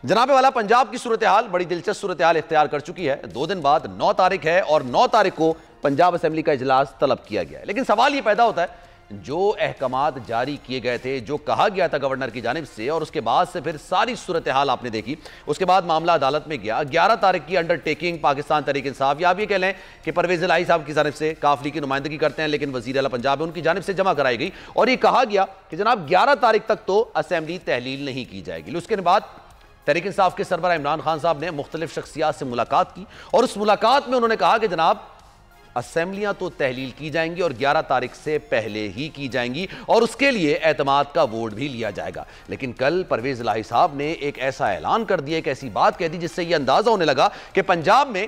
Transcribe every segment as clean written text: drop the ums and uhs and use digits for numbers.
जनाबे वाला पंजाब की सूरत हाल बड़ी दिलचस्प सूरत हाल इख्तियार कर चुकी है। 2 दिन बाद 9 तारीख है और 9 तारीख को पंजाब असेंबली का इजलास तलब किया गया है। लेकिन सवाल यह पैदा होता है, जो अहकामात जारी किए गए थे, जो कहा गया था गवर्नर की जानिब से, और उसके बाद से फिर सारी सूरत हाल आपने देखी। उसके बाद मामला अदालत में गया। 11 तारीख की अंडरटेकिंग पाकिस्तान तहरीक इंसाफ, या आप ये कह लें कि परवेज इलाही साहब की जानिब से काफली की नुमाइंदगी करते हैं, लेकिन वजीर आला पंजाब है, उनकी जानिब से जमा कराई गई और ये कहा गया कि जनाब 11 तारीख तक तो असेंबली तहलील नहीं की जाएगी। उसके बाद तहरीक इंसाफ के सरबराह इमरान खान साहब ने मुख्तलिफ शख्सियात से मुलाकात की और उस मुलाकात में उन्होंने कहा कि जनाब असेंबलियां तो तहलील की जाएंगी और 11 तारीख से पहले ही की जाएंगी और उसके लिए एतमाद का वोट भी लिया जाएगा। लेकिन कल परवेज इलाही साहब ने एक ऐसा ऐलान कर दिया, एक ऐसी बात कह दी जिससे यह अंदाजा होने लगा कि पंजाब में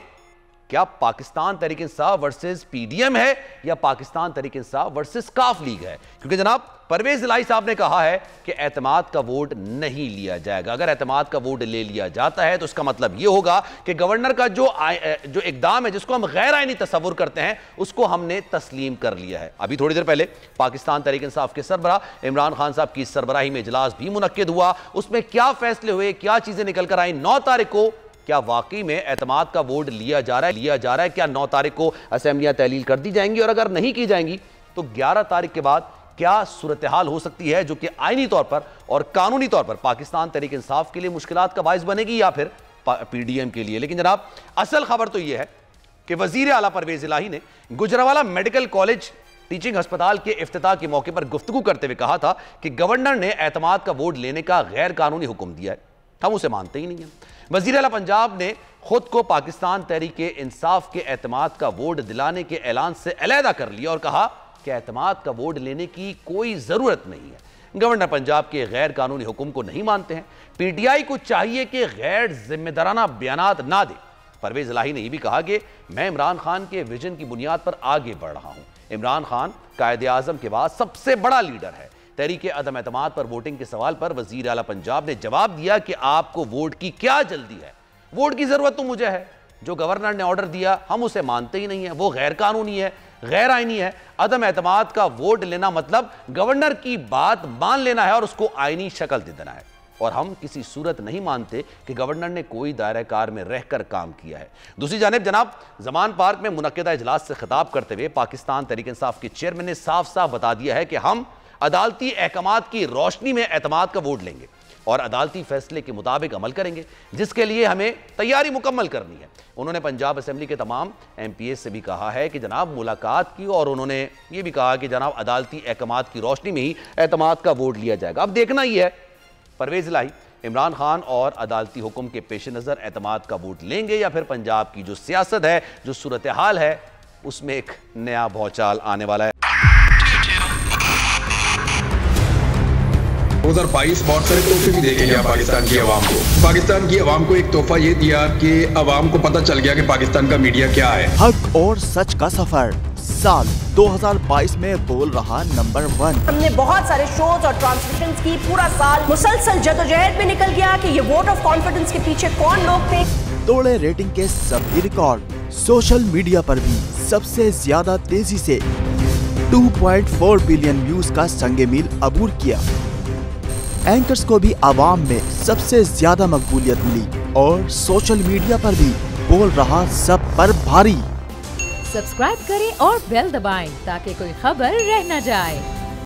क्या पाकिस्तान तहरीक इंसाफ वर्सेस पीडीएम है या पाकिस्तान तहरीक इंसाफ वर्सेस काफ लीग है। क्योंकि जनाब परवेज इलाही साहब ने कहा है कि एतमाद का वोट नहीं लिया जाएगा। अगर एतमाद का वोट ले लिया जाता है तो इसका मतलब यह होगा कि गवर्नर का जो इकदाम है, जिसको हम गैर आईनी तस्वुर करते हैं, उसको हमने तस्लीम कर लिया है। अभी थोड़ी देर पहले पाकिस्तान तहरीक इंसाफ के सरबराह इमरान खान साहब की सरबराही में इजलास भी मुनक्किद हुआ। उसमें क्या फैसले हुए, क्या चीजें निकल कर आई, 9 तारीख को क्या वाकई में एतमाद का वोट लिया जा रहा है, क्या 9 तारीख को असेंबलियां तहलील कर दी जाएंगी, और अगर नहीं की जाएंगी तो 11 तारीख के बाद क्या सूरत हाल हो सकती है, जो कि आईनी तौर पर और कानूनी तौर पर पाकिस्तान तहरीक इंसाफ के लिए मुश्किलात का बाइस बनेगी या फिर पीडीएम के लिए। लेकिन जनाब असल खबर तो यह है कि वजीर आला परवेज इलाही ने गुजरावाला मेडिकल कॉलेज टीचिंग अस्पताल के इफ्तिताह के मौके पर गुफ्तगू करते हुए कहा था कि गवर्नर ने एतमाद का वोट लेने का गैर कानूनी हुक्म दिया है, हम उसे मानते ही नहीं हैं। वजीर आला पंजाब ने खुद को पाकिस्तान तहरीक इंसाफ के एतमाद का वोट दिलाने के ऐलान से अलहदा कर लिया और कहा कि एतमाद का वोट लेने की कोई जरूरत नहीं है। गवर्नर पंजाब के गैर कानूनी हुक्म को नहीं मानते हैं। पीटीआई को चाहिए कि गैर जिम्मेदाराना बयानात ना दे। परवेज इलाही ने यह भी कहा कि मैं इमरान खान के विजन की बुनियाद पर आगे बढ़ रहा हूं। इमरान खान कायदे आजम के बाद सबसे बड़ा लीडर है। तहरीक अदम एतमाद पर वोटिंग के सवाल पर वजीर आला पंजाब ने जवाब दिया कि आपको वोट की क्या जल्दी है, वोट की जरूरत तो मुझे है। जो गवर्नर ने ऑर्डर दिया हम उसे मानते ही नहीं है, वो गैर कानूनी है, गैर आईनी है। अदम एतमाद का वोट लेना मतलब गवर्नर की बात मान लेना है और उसको आईनी शक्ल दे देना है। और हम किसी सूरत नहीं मानते कि गवर्नर ने कोई दायरा कार में रहकर काम किया है। दूसरी जानिब जनाब जमान पार्क में मुनक्किदा इजलास से खिताब करते हुए पाकिस्तान तहरीक इंसाफ के चेयरमैन ने साफ साफ बता दिया है कि हम अदालती अहकामात की रोशनी में एतमाद का वोट लेंगे और अदालती फैसले के मुताबिक अमल करेंगे, जिसके लिए हमें तैयारी मुकम्मल करनी है। उन्होंने पंजाब असेंबली के तमाम एमपीएस से भी कहा है कि जनाब मुलाकात की, और उन्होंने ये भी कहा कि जनाब अदालती अहकामात की रोशनी में ही एतमाद का वोट लिया जाएगा। अब देखना ही है परवेज इलाही इमरान खान और अदालती हुक्म के पेश नज़र एतमाद का वोट लेंगे या फिर पंजाब की जो सियासत है, जो सूरत हाल है, उसमें एक नया भौचाल आने वाला है। 2022 बहुत सारे तोहफे भी देके गया पाकिस्तान की आवाम को। पाकिस्तान की आवाम को एक तोहफा ये दिया कि आवाम को पता चल गया कि पाकिस्तान का मीडिया क्या है। हक और सच का सफर साल 2022 में बोल रहा नंबर 1। हमने बहुत सारे शोज और ट्रांसमिशंस की, पूरा साल मुसलसल जदोजहद में निकल गया कि ये वोट ऑफ कॉन्फिडेंस के पीछे कौन लोग थे। तोड़े रेटिंग के सभी रिकॉर्ड। सोशल मीडिया पर भी सबसे ज्यादा तेजी से 2.4 बिलियन व्यूज का संगे मील अबूर किया। एंकर्स को भी आवाम में सबसे ज्यादा मकबूलियत मिली और सोशल मीडिया पर भी बोल रहा सब पर भारी। सब्सक्राइब करें और बेल दबाएं ताकि कोई खबर रह न जाए।